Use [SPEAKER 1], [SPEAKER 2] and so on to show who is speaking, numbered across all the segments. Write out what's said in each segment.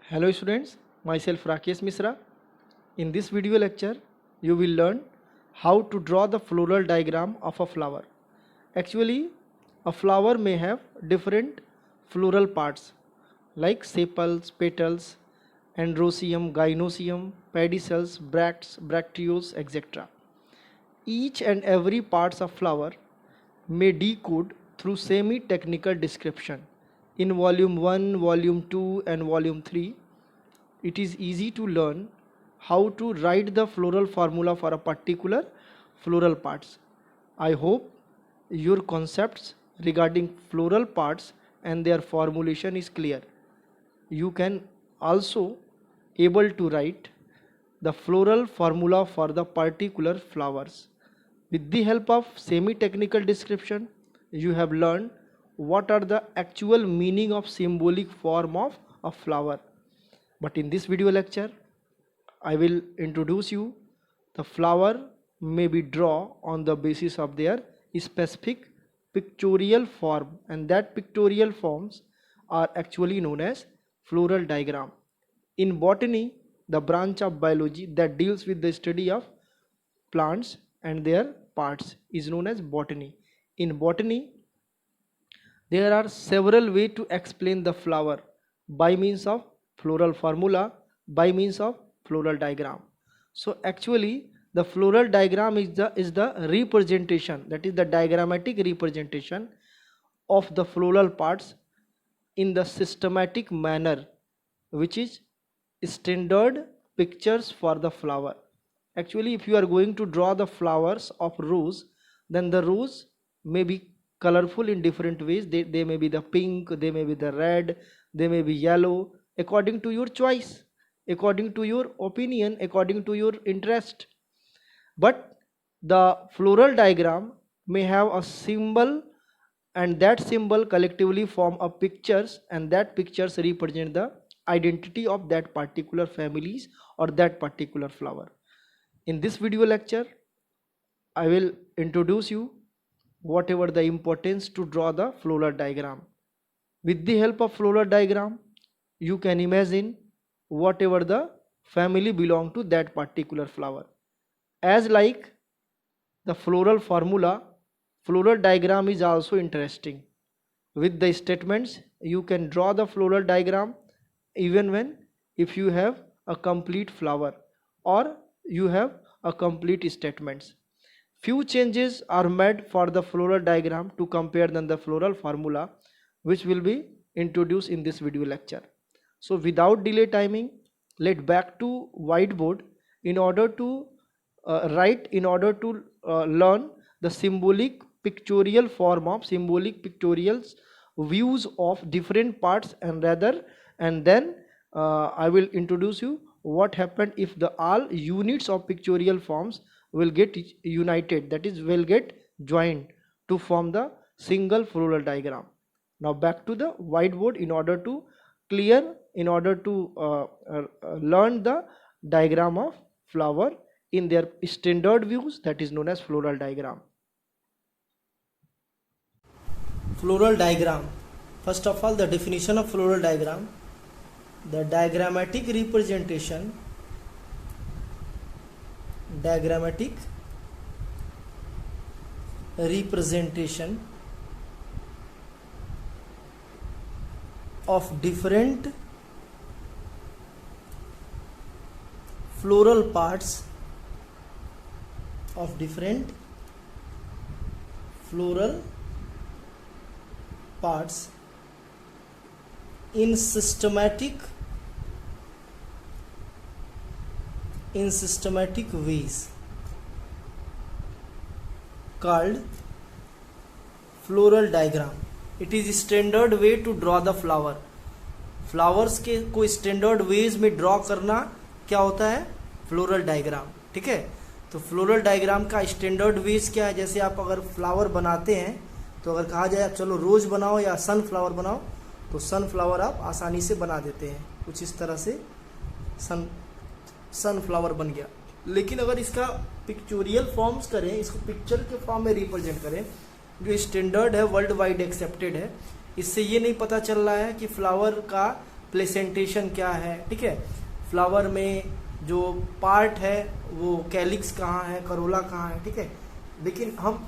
[SPEAKER 1] Hello students, myself Rakesh Misra. In this video lecture, you will learn how to draw the floral diagram of a flower. Actually, a flower may have different floral parts like sepals, petals, androecium, gynoecium, pedicels, bracts, bracteoles, etc. Each and every parts of flower may decode through semi-technical description. In volume 1, volume 2 and volume 3, it is easy to learn how to write the floral formula for a particular floral parts. I hope your concepts regarding floral parts and their formulation is clear. You can also able to write the floral formula for the particular flowers. With the help of semi-technical description, you have learned what are the actual meaning of symbolic form of a flower. But in this video lecture, I will introduce you the flower may be drawn on the basis of their specific pictorial form, and that pictorial forms are actually known as floral diagram. In botany, the branch of biology that deals with the study of plants and their parts is known as botany. In botany, there are several ways to explain the flower by means of floral formula, by means of floral diagram. So actually the floral diagram is the representation, that is the diagrammatic representation of the floral parts in the systematic manner, which is standard pictures for the flower. Actually, if you are going to draw the flowers of rose, then the rose may be colorful in different ways. They may be the pink, they may be the red, they may be yellow, according to your choice, according to your opinion, according to your interest. But the floral diagram may have a symbol, and that symbol collectively form a pictures, and that pictures represent the identity of that particular families or that particular flower. In this video lecture, I will introduce you whatever the importance to draw the floral diagram. With the help of floral diagram, you can imagine whatever the family belong to that particular flower. As like the floral formula, floral diagram is also interesting. With the statements, you can draw the floral diagram even when if you have a complete flower or you have a complete statements. Few changes are made for the floral diagram to compare than the floral formula, which will be introduced in this video lecture. So without delay timing, let back to whiteboard in order to learn the symbolic pictorial form of symbolic pictorials views of different parts, and then I will introduce you what happened if the all units of pictorial forms will get united, that is will get joined to form the single floral diagram. Now back to the whiteboard in order to learn the diagram of flower in their standard views, that is known as floral diagram. Floral diagram. First of all, the definition of floral diagram: the diagrammatic representation of different floral parts in systematic ways called floral diagram. It is standard way to draw the flower. Flowers के कोई standard veg में draw करना क्या होता है? Floral diagram. ठीक है, तो फ्लोरल डायग्राम का स्टैंडर्ड वेज क्या है? जैसे आप अगर फ्लावर बनाते हैं तो अगर कहा जाए चलो रोज बनाओ या सनफ्लावर बनाओ, तो सनफ्लावर आप आसानी से बना देते हैं. कुछ इस तरह से सनफ्लावर बन गया. लेकिन अगर इसका पिक्चोरियल फॉर्म्स करें, इसको पिक्चर के फॉर्म में रिप्रेजेंट करें, जो स्टैंडर्ड है, वर्ल्ड वाइड एक्सेप्टेड है, इससे ये नहीं पता चल रहा है कि फ्लावर का प्लेसेंटेशन क्या है, ठीक है, फ्लावर में जो पार्ट है वो कैलिक्स कहाँ है, करोला कहाँ है, ठीक है। लेकिन हम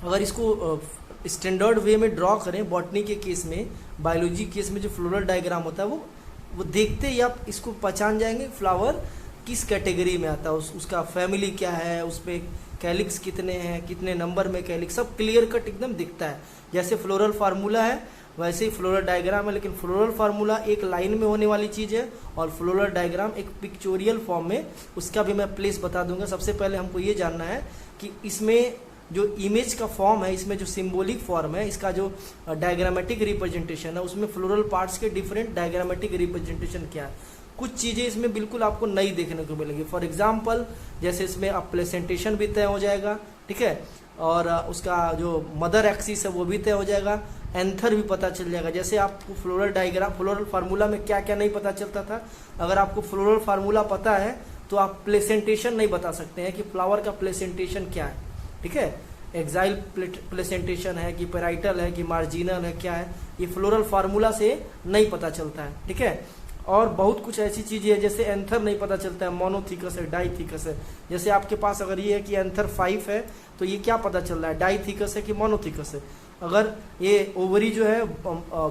[SPEAKER 1] अगर इसको स्टैंडर्ड वे में ड्रॉ करें बॉटनी के केस में, बायोलॉजी केस में जो फ्लोरल डायग्राम होता है वो देखते ही आप इसको पहचान जाएंगे फ्लावर किस कैटेगरी में आता है, उसका फैमिली क्या है, उसमें कैलिक्स कितने हैं, कितने नंबर में कैलिक्स, सब क्लियर कट एकदम दिखता है। जैसे फ्लोरल फार्मूला है वैसे ही फ्लोरल डायग्राम है, लेकिन फ्लोरल फार्मूला एक लाइन में होने वाली चीज़ है और फ्लोरल डायग्राम एक पिक्चोरियल फॉर्म में, उसका भी मैं प्लेस बता दूंगा। सबसे पहले हमको ये जानना है कि इसमें जो इमेज का फॉर्म है, इसमें जो सिंबॉलिक फॉर्म है, इसका जो डायग्रामेटिक रिप्रेजेंटेशन है, उसमें फ्लोरल पार्ट्स के डिफरेंट डायग्रामेटिक रिप्रेजेंटेशन क्या है। कुछ चीज़ें इसमें बिल्कुल आपको नई देखने को मिलेंगी। फॉर एग्जाम्पल जैसे इसमें अब प्लेसेंटेशन भी तय हो जाएगा, ठीक है, और उसका जो मदर एक्सिस है वो भी तय हो जाएगा, एंथर भी पता चल जाएगा। जैसे आपको फ्लोरल डायग्राम, फ्लोरल फार्मूला में क्या क्या नहीं पता चलता था, अगर आपको फ्लोरल फार्मूला पता है तो आप प्लेसेंटेशन नहीं बता सकते हैं कि फ्लावर का प्लेसेंटेशन क्या है, ठीक है, एक्साइल प्लेसेंटेशन है कि पेराइटल है कि मार्जिनल है, क्या है, ये फ्लोरल फार्मूला से नहीं पता चलता है, ठीक है। और बहुत कुछ ऐसी चीजें है जैसे एंथर नहीं पता चलता है, मोनोथीकस है, डाईथीकस है। जैसे आपके पास अगर ये है कि एंथर 5 है तो ये क्या पता चल रहा है, डाईथीकस है कि मोनोथीकस है। अगर ये ओवरी जो है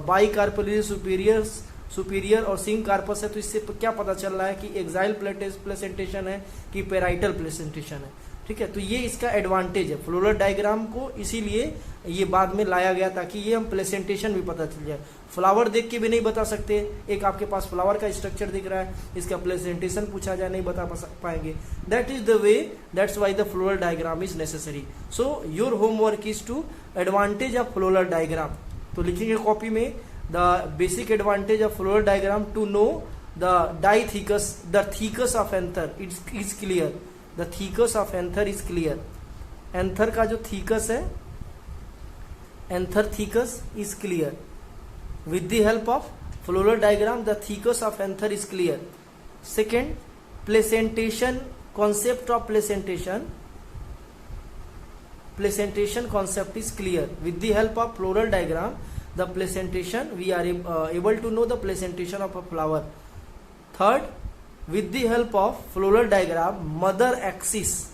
[SPEAKER 1] बाई कार्पेलियरी सुपीरियर और सिंग कार्पस है तो इससे क्या पता चल रहा है कि एक्साइल प्लेसेंटेशन है कि पेराइटल प्लेसेंटेशन है, ठीक है। तो ये इसका एडवांटेज है फ्लोरल डायग्राम को, इसीलिए ये बाद में लाया गया ताकि ये हम प्लेसेंटेशन भी पता चल जाए। फ्लावर देख के भी नहीं बता सकते, एक आपके पास फ्लावर का स्ट्रक्चर दिख रहा है, इसका प्लेसेंटेशन पूछा जाए नहीं बता पाएंगे। That is the way, that's why the floral diagram is necessary. So your homework is two advantage of floral diagram. तो लिखेंगे कॉपी में the basic advantage of floral diagram to know the dithecous, the thecas of anther is clear, the thecas of anther is clear. Anther का जो thecas है, anther thecas is clear with the help of floral diagram. The thecus of anther is clear. Second, placentation, concept of placentation concept is clear. With the help of floral diagram, the placentation, we are able to know the placentation of a flower. Third, with the help of floral diagram, mother axis,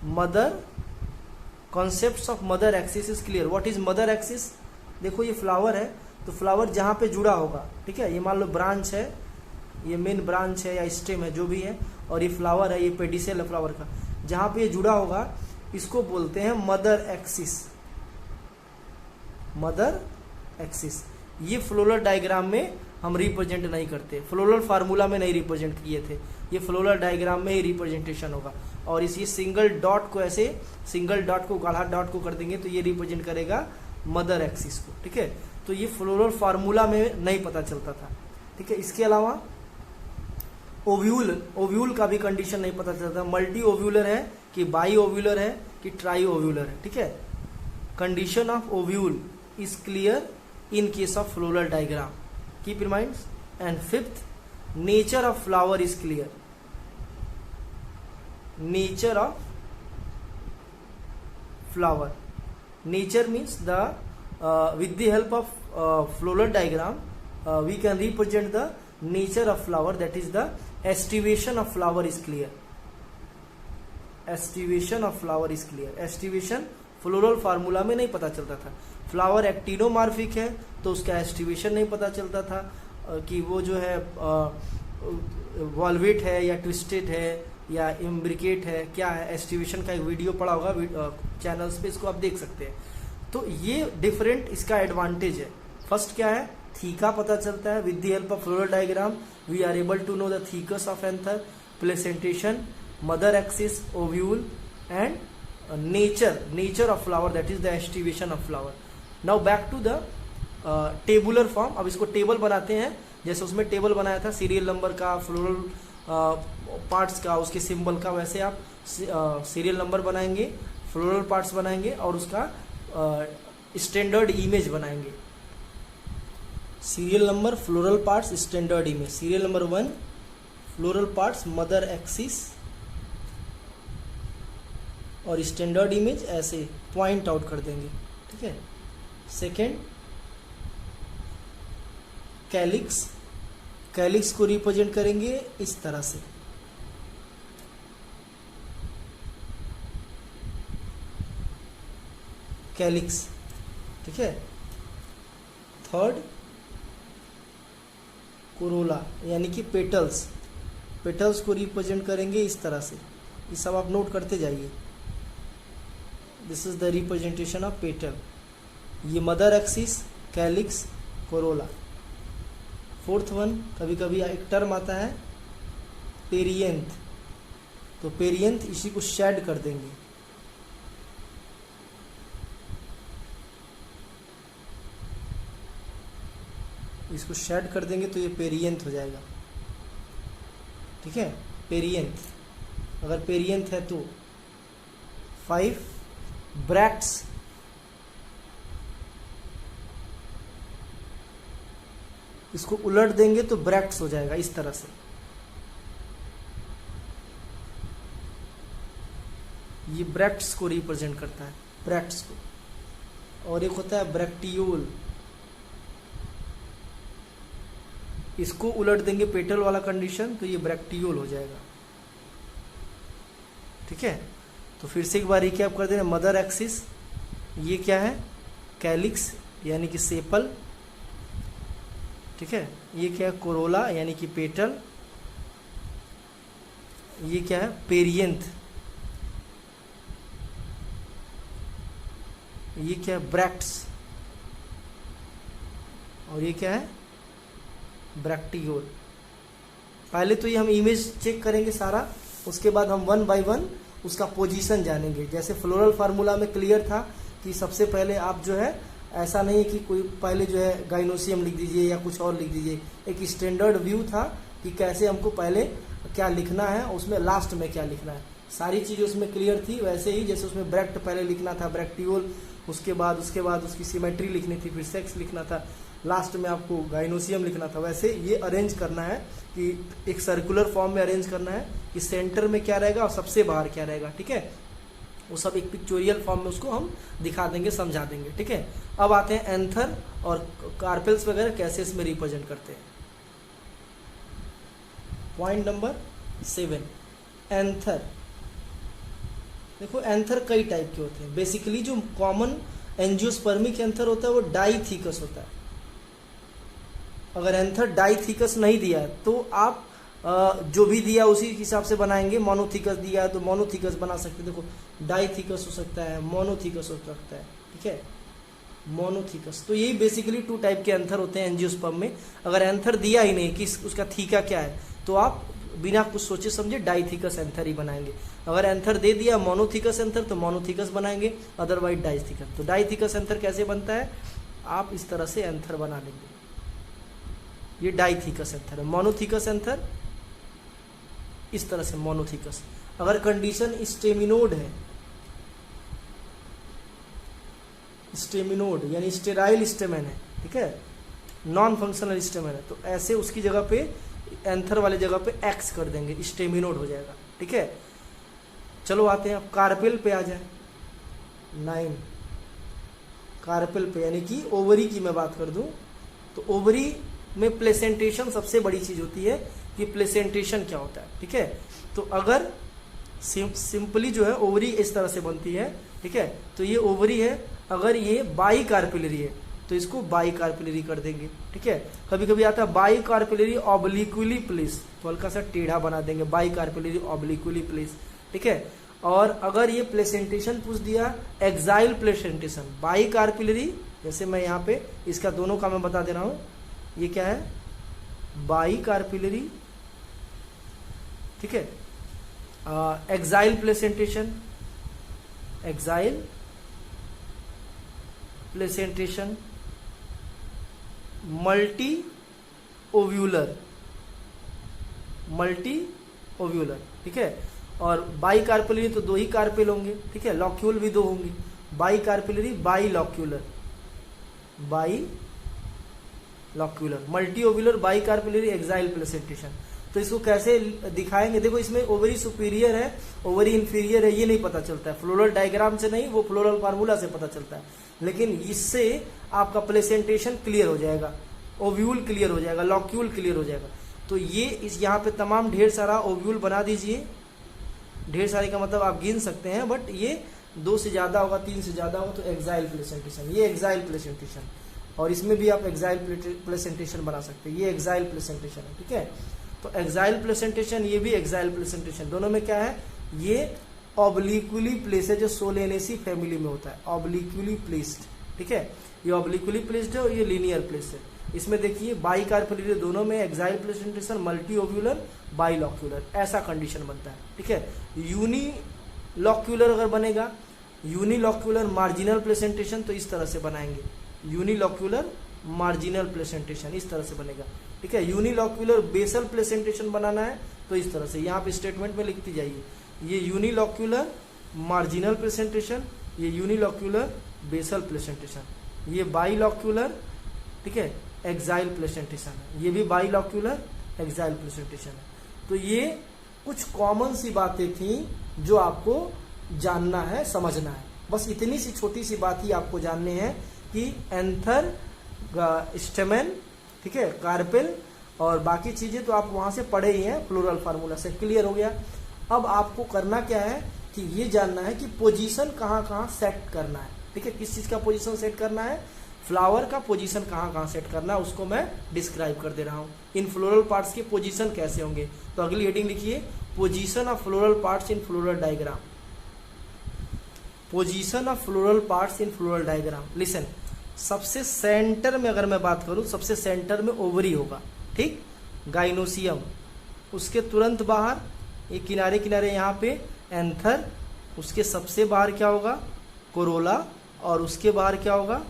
[SPEAKER 1] mother concepts of mother axis is clear. What is mother axis? देखो ये flower है तो flower जहाँ पे जुड़ा होगा, ठीक है, ये मान लो ब्रांच है, ये मेन ब्रांच है या स्टेम है जो भी है, और ये फ्लावर है, ये पेडिसेल है फ्लावर का, जहाँ पे ये जुड़ा होगा इसको बोलते हैं मदर एक्सिस। मदर एक्सिस ये फ्लोरल डायग्राम में हम रिप्रेजेंट नहीं करते, फ्लोरल फार्मूला में नहीं रिप्रेजेंट किए थे, ये फ्लोरल डायग्राम में ही रिप्रेजेंटेशन होगा। और इसी सिंगल डॉट को, ऐसे सिंगल डॉट को गाढ़ा डॉट को कर देंगे तो ये रिप्रेजेंट करेगा मदर एक्सिस को, ठीक है। तो ये फ्लोरल फार्मूला में नहीं पता चलता था, ठीक है। इसके अलावा ओव्यूल का भी कंडीशन नहीं पता चलता, मल्टी ओव्यूलर है कि बाई ओव्यूलर है कि ट्राई ओव्यूलर है, ठीक है। Condition of ovule is clear in case of floral diagram, keep in mind. And fifth, nature of flower is clear. Nature of flower, nature means the with the help of floral diagram we can represent the nature of flower, that is the estivation of flower is clear. Estivation of flower is clear. Estivation floral formula में नहीं पता चलता था। Flower actinomorphic है तो उसका aestivation नहीं पता चलता था कि वो जो है वॉल्वेट है या ट्विस्टेड है या इम्ब्रिकेट है, क्या है। एस्टिवेशन का एक वीडियो पड़ा होगा चैनल्स पे, इसको आप देख सकते हैं। तो ये डिफरेंट इसका एडवांटेज है। फर्स्ट क्या है, थीका पता चलता है, with the help of floral diagram we are able to know the thecas of anther, placentation, mother axis, ovule and nature of flower, that is the aestivation of flower. Now back to the tabular form. अब इसको table बनाते हैं, जैसे उसमें table बनाया था serial number का, floral parts का, उसके सिंबल का, वैसे आप सीरियल नंबर बनाएंगे, फ्लोरल पार्ट्स बनाएंगे और उसका स्टैंडर्ड इमेज बनाएंगे। Serial number, floral parts, standard image. Serial number 1 floral parts, mother axis और स्टैंडर्ड इमेज ऐसे पॉइंट आउट कर देंगे, ठीक है। सेकेंड कैलिक्स, कैलिक्स को रिप्रेजेंट करेंगे इस तरह से, कैलिक्स, ठीक है। थर्ड कोरोला यानी कि पेटल्स, पेटल्स को रिप्रेजेंट करेंगे इस तरह से। ये सब आप नोट करते जाइए। This is the representation of petal. ये mother axis, calyx, corolla. Fourth one, कभी कभी एक टर्म आता है पेरियंथ, तो पेरियंथ इसी को शेड कर देंगे, इसको शेड कर देंगे तो ये पेरियंथ हो जाएगा, ठीक है। पेरियंथ, अगर पेरियंथ है तो 5 ब्रैक्ट्स, इसको उलट देंगे तो ब्रैक्ट्स हो जाएगा इस तरह से। ये ब्रैक्ट्स को रिप्रेजेंट करता है, ब्रैक्ट्स को। और एक होता है ब्रैक्टियोल, इसको उलट देंगे पेटल वाला कंडीशन तो ये ब्रैक्टियोल हो जाएगा, ठीक है। तो फिर से एक बार रिकैप कर देना। मदर एक्सिस ये क्या है, कैलिक्स यानी कि सेपल, ठीक है। ये क्या है, कोरोला यानी कि पेटल। ये क्या है, पेरियंथ। ये क्या है, ब्रैक्ट्स। और ये क्या है, ब्रैक्टियोल। पहले तो ये हम इमेज चेक करेंगे सारा, उसके बाद हम वन बाय वन उसका पोजीशन जानेंगे। जैसे फ्लोरल फार्मूला में क्लियर था कि सबसे पहले आप जो है, ऐसा नहीं है कि कोई पहले जो है गाइनोसियम लिख दीजिए या कुछ और लिख दीजिए, एक स्टैंडर्ड व्यू था कि कैसे हमको पहले क्या लिखना है, उसमें लास्ट में क्या लिखना है, सारी चीज़ें उसमें क्लियर थी। वैसे ही जैसे उसमें ब्रैक्ट पहले लिखना था, ब्रैक्टियोल, उसके बाद उसकी सिमेट्री लिखनी थी, फिर सेक्स लिखना था, लास्ट में आपको गाइनोसियम लिखना था। वैसे ये अरेंज करना है कि एक सर्कुलर फॉर्म में अरेंज करना है कि सेंटर में क्या रहेगा और सबसे बाहर क्या रहेगा, ठीक है। वो सब एक पिक्चोरियल फॉर्म में उसको हम दिखा देंगे, समझा देंगे, ठीक है। अब आते हैं एंथर और कार्पेल्स वगैरह कैसे इसमें रिप्रेजेंट करते हैं। Point number 7, anther. देखो एंथर कई टाइप के होते हैं। बेसिकली जो कॉमन एंजियोस्पर्मिक एंथर होता है वो डाइथिकस होता है। अगर एंथर डाइथिकस नहीं दिया है तो आप जो भी दिया उसी हिसाब से बनाएंगे। मोनोथिकस दिया है तो मोनोथिकस बना सकते हैं। देखो डाइथिकस हो सकता है, मोनोथिकस हो सकता है, ठीक है, मोनोथिकस। तो यही बेसिकली 2 टाइप के एंथर होते हैं एंजियोस्पर्म में। अगर एंथर दिया ही नहीं कि उसका थीका क्या है तो आप बिना कुछ सोचे समझे डाइथिकस एंथर ही बनाएंगे। अगर एंथर दे दिया मोनोथिकस एंथर तो मोनोथिकस बनाएंगे, अदरवाइज डाइथिकस। तो डाइथिकस एंथर कैसे बनता है, आप इस तरह से एंथर बना लेंगे। ये डाइथिकस एंथर है। मोनोथिकस एंथर इस तरह से, मोनोथिकस। अगर कंडीशन स्टेमिनोड है, स्टेमिनोड यानी स्टेराइल स्टेमेन है, ठीक है, नॉन फंक्शनल स्टेमेन है, तो ऐसे उसकी जगह पे एंथर वाले जगह पे एक्स कर देंगे, स्टेमिनोड हो जाएगा, ठीक है। चलो आते हैं अब कार्पेल पे आ जाए। 9 कार्पेल पे यानी कि ओवरी की मैं बात कर दूं तो ओवरी में प्लेसेंटेशन सबसे बड़ी चीज होती है कि प्लेसेंटेशन क्या होता है, ठीक है। तो अगर सिंपली जो है ओवरी इस तरह से बनती है, ठीक है, तो ये ओवरी है। अगर ये बाई कार्पिलरी है तो इसको बाई कार्पिलरी कर देंगे, ठीक है। कभी कभी आता है बाई कार्पिलरी ऑब्लिक्विली प्लेस, तो हल्का सा टेढ़ा बना देंगे, बाई कार्पिलरी ऑब्लिक्विली प्लेस, ठीक है। और अगर ये प्लेसेंटेशन पूछ दिया एक्साइल प्लेसेंटेशन, बाई कार्पिलरी, जैसे मैं यहाँ पे इसका दोनों का मैं बता दे रहा हूँ, ये क्या है, बाई कार्पिलरी, ठीक है। Axile placentation, axile placentation, multiovular, multiovular, ठीक है। और बाई कार्पिलरी तो 2 ही कार्पेल होंगे, ठीक है, लॉक्यूल भी 2 होंगे। Bicarpellary bilocular, bilocular, multiovular, bicarpellary, axile placentation. तो इसको कैसे दिखाएंगे, देखो इसमें ओवरी सुपीरियर है, ओवरी इंफीरियर है, ये नहीं पता चलता है फ्लोरल डायग्राम से, नहीं, वो फ्लोरल फार्मूला से पता चलता है। लेकिन इससे आपका प्लेसेंटेशन क्लियर हो जाएगा। ओव्यूल क्लियर हो जाएगा, लॉक्यूल क्लियर हो जाएगा। तो ये इस यहाँ पे तमाम ढेर सारा ओव्यूल बना दीजिए। ढेर सारे का मतलब आप गिन सकते हैं, बट ये 2 से ज़्यादा होगा, 3 से ज़्यादा होगा तो एक्साइल प्लेसेंटेशन, ये एक्साइल प्लेसेंटेशन। और इसमें भी आप एक्साइल प्लेसेंटेशन बना सकते हैं, ये एक्साइल प्लेसेंटेशन है, ठीक है। तो एक्साइल प्लेसेंटेशन, ये भी एक्साइल प्लेसेंटेशन, दोनों में क्या है, ये ऑब्लिक्वली प्लेस है, जो सोलेनेसी फैमिली में होता है, ऑब्लिक्वली प्लेस्ड, ठीक है। ये ऑब्लिक्वली प्लेस्ड है और ये लीनियर प्लेस है। इसमें देखिए बाई कार्पेलियर दोनों में एक्साइल प्लेसेंटेशन, मल्टी ओव्यूलर, बाइलॉक्यूलर, ऐसा कंडीशन बनता है, ठीक है। यूनिलॉक्यूलर अगर बनेगा, यूनिलॉक्यूलर मार्जिनल प्लेसेंटेशन, तो इस तरह से बनाएंगे, यूनिलॉक्यूलर मार्जिनल प्लेसेंटेशन इस तरह से बनेगा, ठीक है। यूनिलॉक्यूलर बेसल प्लेसेंटेशन बनाना है तो इस तरह से, यहाँ पे स्टेटमेंट में लिखती जाइए, ये यूनिलॉक्यूलर मार्जिनल प्लेसेंटेशन, ये यूनिलॉक्यूलर बेसल प्लेसेंटेशन, ये बाइलॉक्यूलर, ठीक है, एक्साइल प्लेसेंटेशन है, ये भी बाइलॉक्यूलर एक्साइल प्लेसेंटेशन है। तो ये कुछ कॉमन सी बातें थी जो आपको जानना है, समझना है। बस इतनी सी छोटी सी बात ही आपको जानने हैं कि एंथर, स्टेमेन, ठीक है, कार्पेल, और बाकी चीजें तो आप वहां से पढ़े ही हैं, फ्लोरल फार्मूला से क्लियर हो गया। अब आपको करना क्या है कि ये जानना है कि पोजीशन कहाँ कहाँ सेट करना है, ठीक है। किस चीज का पोजीशन सेट करना है, फ्लावर का पोजीशन कहाँ कहाँ सेट करना है, उसको मैं डिस्क्राइब कर दे रहा हूँ। इन फ्लोरल पार्ट्स के पोजीशन कैसे होंगे, तो अगली हेडिंग लिखिए, position of floral parts in floral diagram. Position of floral parts in floral diagram. Listen, सबसे सेंटर में अगर मैं बात करूं, सबसे सेंटर में ओवरी होगा, ठीक, गाइनोसियम, उसके तुरंत बाहर ये किनारे किनारे यहाँ पे एंथर, उसके सबसे बाहर क्या होगा, कोरोला, और उसके बाहर क्या होगा,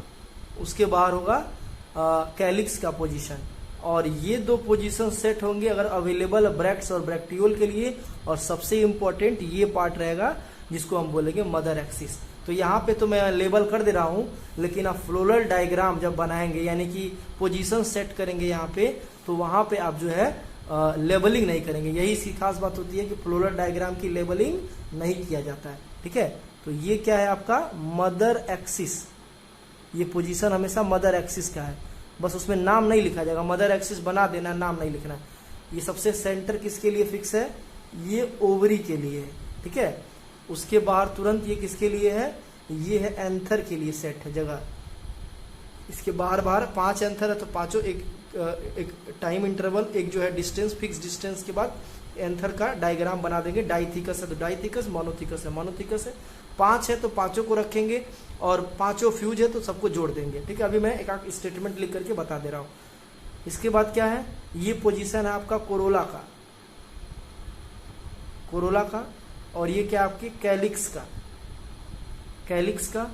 [SPEAKER 1] उसके बाहर होगा कैलिक्स का पोजीशन। और ये 2 पोजीशन सेट होंगे अगर अवेलेबल ब्रैक्ट्स और ब्रैक्टियोल के लिए। और सबसे इंपॉर्टेंट ये पार्ट रहेगा जिसको हम बोलेंगे मदर एक्सिस। तो यहाँ पे तो मैं लेबल कर दे रहा हूँ, लेकिन आप फ्लोरल डायग्राम जब बनाएंगे, यानी कि पोजीशन सेट करेंगे यहाँ पे, तो वहाँ पे आप जो है लेबलिंग नहीं करेंगे। यही सी खास बात होती है कि फ्लोरल डायग्राम की लेबलिंग नहीं किया जाता है, ठीक है। तो ये क्या है आपका मदर एक्सिस, ये पोजीशन हमेशा मदर एक्सिस का है, बस उसमें नाम नहीं लिखा जाएगा, मदर एक्सिस बना देना, नाम नहीं लिखना। ये सबसे सेंटर किसके लिए फिक्स है, ये ओवरी के लिए है, ठीक है। उसके बाहर तुरंत ये किसके लिए है, ये है एंथर के लिए सेट है जगह। इसके बाहर 5 एंथर है तो पांचों एक टाइम इंटरवल, एक जो है डिस्टेंस, फिक्स डिस्टेंस के बाद एंथर का डायग्राम बना देंगे। डाइथिकस है तो डाइथिकस, मोनोथिकस है मोनोथिकस है, 5 है तो पांचों को रखेंगे, और पांचों फ्यूज है तो सबको जोड़ देंगे, ठीक है। अभी मैं एक स्टेटमेंट लिख करके बता दे रहा हूँ। इसके बाद क्या है, ये पोजीशन है आपका कोरोला का, कोरोला का, और ये क्या आपकी कैलिक्स का, कैलिक्स का।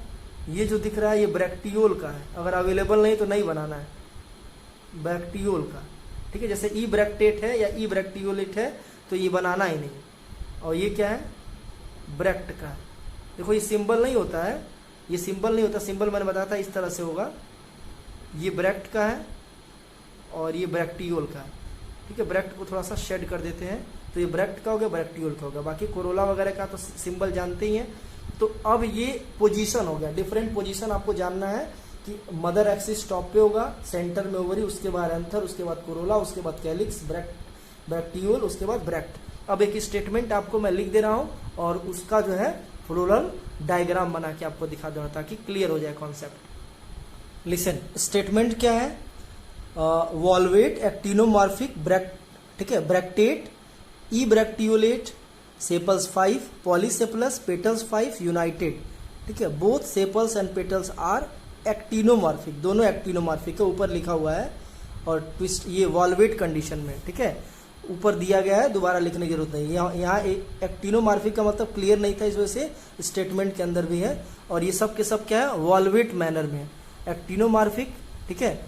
[SPEAKER 1] ये जो दिख रहा है ये ब्रैक्टियोल का है, अगर अवेलेबल नहीं तो नहीं बनाना है, ब्रैक्टियोल का, ठीक है। जैसे ई ब्रैक्टेट है या ई ब्रैक्टियोलेट है तो ये बनाना ही नहीं। और ये क्या है, ब्रैक्ट का। देखो ये सिंबल नहीं होता है, ये सिंबल नहीं होता, सिंबल मैंने बताया था इस तरह से होगा। ये ब्रैक्ट का है और ये ब्रैक्टियोल का है, ठीक है। ब्रैक्ट को थोड़ा सा शेड कर देते हैं तो ये ब्रैक्ट का हो गया, ब्रैक्टियोल का हो गया। बाकी कोरोला वगैरह का तो सिंबल जानते ही हैं। तो अब ये पोजीशन हो गया, डिफरेंट पोजीशन आपको जानना है कि मदर एक्सिस टॉप पे होगा, सेंटर में ओवरी, उसके बाद एंथर, उसके बाद कोरोला, उसके बाद कैलिक्स, ब्रैक्टियोल, उसके बाद ब्रैक्ट। अब एक स्टेटमेंट आपको मैं लिख दे रहा हूं और उसका जो है फ्लोरल डायग्राम बना के आपको दिखा दूंगा ताकि क्लियर हो जाए कॉन्सेप्ट। लिसन, स्टेटमेंट क्या है, वॉल्वेट एक्टिनोमॉर्फिक ब्रैक्ट, ठीक है, bracteate, ebracteolate, sepals 5, polysepalous, petals 5, united, ठीक है। Both sepals and petals are actinomorphic, दोनों एक्टिनोमॉर्फिक है, ऊपर लिखा हुआ है। और ट्विस्ट ये वॉल्वेट कंडीशन में, ठीक है, ऊपर दिया गया है, दोबारा लिखने की जरूरत नहीं। यहाँ एक्टिनोमॉर्फिक का मतलब क्लियर नहीं था, इस वजह से स्टेटमेंट के अंदर भी है। और ये सब के सब क्या है, वॉल्वेट मैनर में एक्टिनोमॉर्फिक, ठीक है।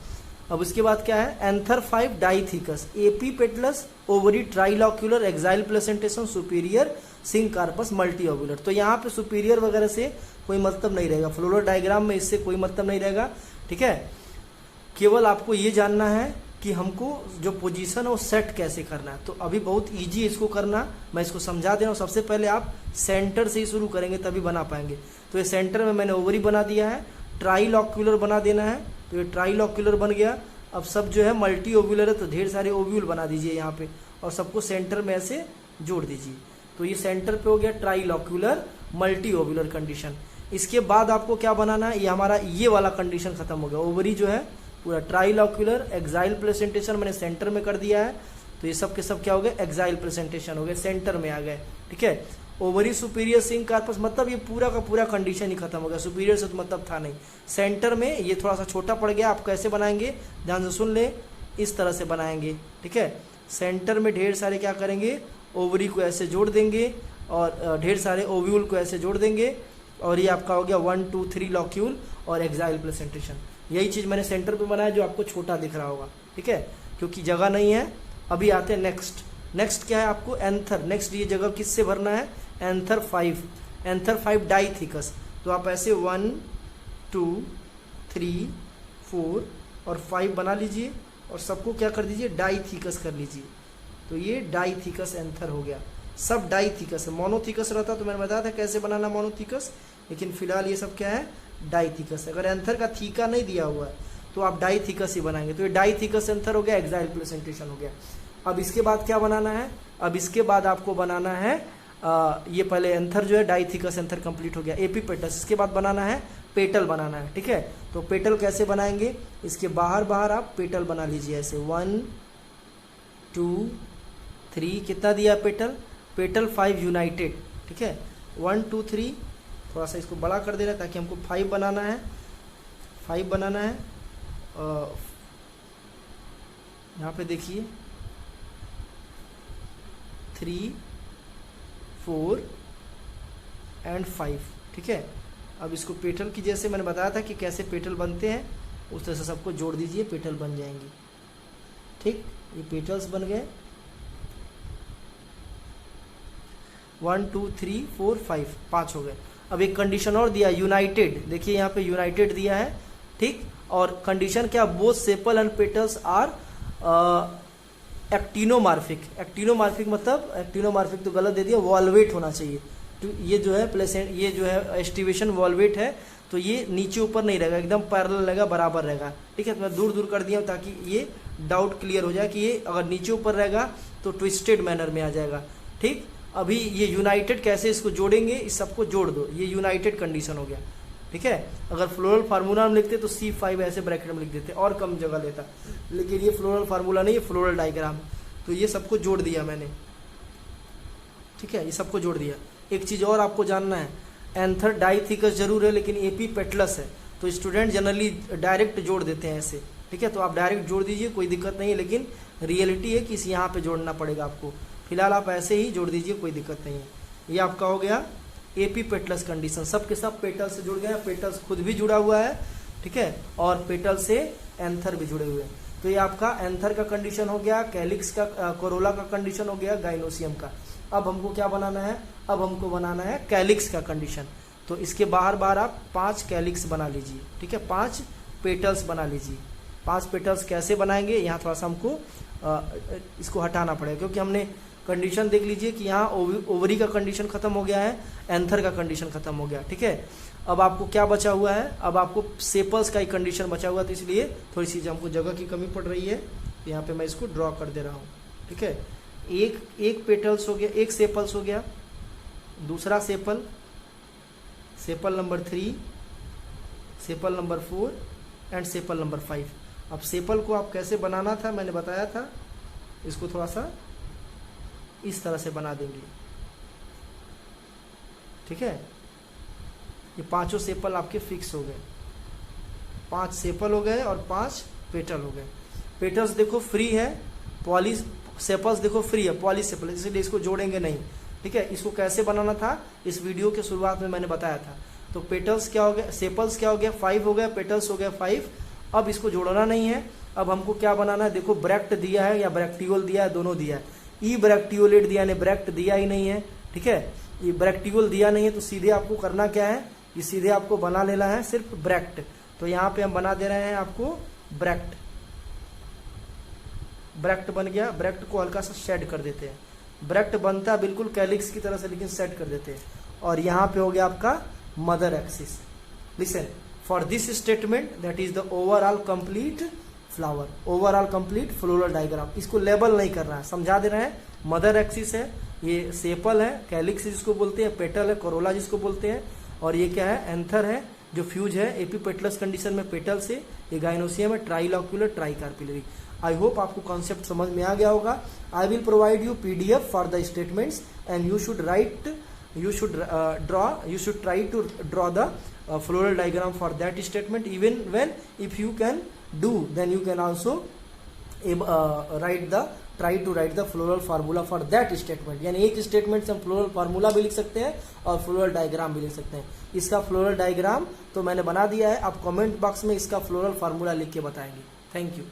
[SPEAKER 1] अब उसके बाद क्या है, anther 5 dithecous, epipetalous, ovary trilocular, axile placentation, superior syncarpous, multiovular. तो यहाँ पे सुपीरियर वगैरह से कोई मतलब नहीं रहेगा, फ्लोरल डायग्राम में इससे कोई मतलब नहीं रहेगा, ठीक है। केवल आपको ये जानना है कि हमको जो पोजीशन है वो सेट कैसे करना है। तो अभी बहुत इजी है इसको करना, मैं इसको समझा दे रहा हूँ। सबसे पहले आप सेंटर से ही शुरू करेंगे तभी बना पाएंगे। तो ये सेंटर में मैंने ओवरी बना दिया है, ट्राइलॉक्यूलर बना देना है, तो ये ट्राइलॉक्यूलर बन गया। अब सब जो है मल्टी ओव्यूलर है तो ढेर सारे ओव्यूल बना दीजिए यहाँ पे और सबको सेंटर में ऐसे जोड़ दीजिए। तो ये सेंटर पे हो गया ट्राइलॉक्यूलर मल्टी ओव्यूलर कंडीशन। इसके बाद आपको क्या बनाना है, ये हमारा ये वाला कंडीशन खत्म हो गया। ओवरी जो है पूरा ट्राइलॉक्यूलर एक्साइल प्रेजेंटेशन मैंने सेंटर में कर दिया है, तो ये सब के सब क्या हो गए, एक्साइल प्रेजेंटेशन हो गए, सेंटर में आ गए। ठीक है, ओवरी सुपीरियर सिंक कार्पस, मतलब ये पूरा का पूरा कंडीशन ही खत्म हो गया। सुपीरियर से तो मतलब था नहीं। सेंटर में ये थोड़ा सा छोटा पड़ गया, आप कैसे बनाएंगे ध्यान से सुन ले, इस तरह से बनाएंगे। ठीक है, सेंटर में ढेर सारे क्या करेंगे, ओवरी को ऐसे जोड़ देंगे और ढेर सारे ओव्यूल को ऐसे जोड़ देंगे और ये आपका हो गया 1 2 3 लॉक्यूल और एक्साइल प्लेसेंटेशन। यही चीज मैंने सेंटर पे बनाया जो आपको छोटा दिख रहा होगा। ठीक है, क्योंकि जगह नहीं है। अभी आते हैं नेक्स्ट क्या है आपको, एंथर। नेक्स्ट ये जगह किससे भरना है, एंथर 5 डाइथिकस। तो आप ऐसे 1 2 3 4 और 5 बना लीजिए और सबको क्या कर दीजिए, डाइथिकस कर लीजिए। तो ये डाइथिकस एंथर हो गया। सब डाइथिकस है, मोनोथिकस रहता तो मैंने बताया था कैसे बनाना मोनोथिकस, लेकिन फिलहाल ये सब क्या है, डाइथिकस। अगर एंथर का थीका नहीं दिया हुआ है तो आप डाइथिकस ही बनाएंगे। तो ये डाइथिकस एंथर हो गया, एक्साइल प्लेसेंटेशन हो गया। अब इसके बाद क्या बनाना है, अब इसके बाद आपको बनाना है ये पहले एंथर जो है डाइथिकस एंथर कंप्लीट हो गया, एपीपेटस। इसके बाद बनाना है पेटल बनाना है। ठीक है, तो पेटल कैसे बनाएंगे, इसके बाहर आप पेटल बना लीजिए ऐसे 1 2 3, कितना दिया पेटल 5 यूनाइटेड। ठीक है, 1 2 3, थोड़ा सा इसको बड़ा कर देना ताकि हमको 5 बनाना है। यहाँ पे देखिए 3 4 एंड 5। ठीक है, अब इसको पेटल की जैसे मैंने बताया था कि कैसे पेटल बनते हैं उस तरह से सबको जोड़ दीजिए, पेटल बन जाएंगे। ठीक, ये पेटल्स बन गए 1 2 3 4 5 हो गए। अब एक कंडीशन और दिया यूनाइटेड, देखिए यहाँ पे यूनाइटेड दिया है। ठीक, और कंडीशन क्या, both sepal and petals are actinomorphic मतलब एक्टिनोमार्फिक तो गलत दे दिया, वॉल्वेट होना चाहिए। तो ये जो है प्लेसेंट, ये जो है एस्टिवेशन वॉल्वेट है, तो ये नीचे ऊपर नहीं रहेगा, एकदम पैरेलल रहेगा, बराबर रहेगा। ठीक है, तो मैं दूर कर दिया ताकि ये डाउट क्लियर हो जाए कि ये अगर नीचे ऊपर रहेगा तो ट्विस्टेड मैनर में आ जाएगा। ठीक, अभी ये यूनाइटेड कैसे इसको जोड़ेंगे, इस सबको जोड़ दो, ये यूनाइटेड कंडीशन हो गया। ठीक है, अगर फ्लोरल फार्मूला में लिखते तो C5 ऐसे ब्रैकेट में लिख देते और कम जगह लेता, लेकिन ये फ्लोरल फार्मूला नहीं, ये फ्लोरल डायग्राम। तो ये सबको जोड़ दिया मैंने। ठीक है, ये सबको जोड़ दिया। एक चीज और आपको जानना है, एंथर डाइथिकस जरूर है लेकिन एपीपेटलस है, तो स्टूडेंट जनरली डायरेक्ट जोड़ देते हैं ऐसे। ठीक है, तो आप डायरेक्ट जोड़ दीजिए, कोई दिक्कत नहीं है, लेकिन रियलिटी है कि इस यहाँ पे जोड़ना पड़ेगा आपको। फिलहाल आप ऐसे ही जोड़ दीजिए, कोई दिक्कत नहीं है। ये आपका हो गया एपीपेटलस कंडीशन, सब के सब पेटल से जुड़ गए, पेटल्स खुद भी जुड़ा हुआ है। ठीक है, और पेटल से एंथर भी जुड़े हुए हैं। तो ये आपका एंथर का कंडीशन हो गया, कैलिक्स का कोरोला का कंडीशन हो गया, गाइनोसियम का। अब हमको क्या बनाना है, अब हमको बनाना है कैलिक्स का कंडीशन। तो इसके बाहर आप 5 कैलिक्स बना लीजिए। ठीक है, 5 पेटल्स बना लीजिए। 5 पेटल्स कैसे बनाएंगे, यहाँ थोड़ा सा हमको इसको हटाना पड़ेगा, क्योंकि हमने कंडीशन देख लीजिए कि यहाँ ओवरी का कंडीशन खत्म हो गया है, एंथर का कंडीशन खत्म हो गया। ठीक है, अब आपको क्या बचा हुआ है, अब आपको सेपल्स का ही कंडीशन बचा हुआ है, तो इसलिए थोड़ी सी हमको जगह की कमी पड़ रही है, यहाँ पे मैं इसको ड्रॉ कर दे रहा हूँ। ठीक है, एक पेटल्स हो गया, एक सेपल्स हो गया, दूसरा sepal number 3, sepal number 4 and sepal number 5। अब सेपल को आप कैसे बनाना था मैंने बताया था, इसको थोड़ा सा इस तरह से बना देंगे। ठीक है, ये 5 सेपल आपके फिक्स हो गए, 5 सेपल हो गए और 5 पेटल हो गए। पेटल्स देखो फ्री है, सेपल्स देखो फ्री है, पॉलीसेपल, इसलिए इसको जोड़ेंगे नहीं। ठीक है, इसको कैसे बनाना था इस वीडियो के शुरुआत में मैंने बताया था। तो पेटल्स क्या हो गया, सेपल्स क्या हो गया, 5 हो गया, पेटल्स हो गया 5। अब इसको जोड़ना नहीं है, अब हमको क्या बनाना है, देखो ब्रैक्ट दिया है या ब्रैक्टियोल दिया है, दोनों दिया है। ई ब्रैक्टियोलेट दिया ने ब्रैक्ट दिया ही नहीं है। ठीक है, ये ब्रैक्टियोल दिया नहीं है, तो सीधे आपको करना क्या है, ये सीधे आपको बना लेना है सिर्फ ब्रैक्ट। तो यहाँ पे हम बना दे रहे हैं आपको ब्रैक्ट बन गया। ब्रैक्ट को हल्का सा शेड कर देते हैं, ब्रैक्ट बनता है बिल्कुल कैलिक्स की तरह से, लेकिन सेट कर देते हैं। और यहाँ पे हो गया आपका mother axis. Listen, for this statement that is the overall complete flower, overall complete floral diagram. इसको लेबल नहीं कर रहा है, समझा दे रहे हैं। मदर एक्सिस है, ये सेपल है, कैलिक्स जिसको बोलते हैं, पेटल है, कोरोला जिसको बोलते हैं, और ये क्या है, एंथर है जो फ्यूज है एपीपेटलस कंडीशन में पेटल से। ये गाइनोसियम है, ट्राइलॉक्यूलर ट्राइकार्पिलरी। आई होप आपको कॉन्सेप्ट समझ में आ गया होगा। I will provide you PDF for the statements and you should write, you should try to draw the floral diagram for that statement. Even when if you can do, then you can also try to write the floral formula for that statement. यानी एक statement से हम floral formula भी लिख सकते हैं और floral diagram भी लिख सकते हैं। इसका फ्लोरल डायग्राम तो मैंने बना दिया है, आप कमेंट बॉक्स में इसका फ्लोरल फार्मूला लिख के बताएंगे। Thank you.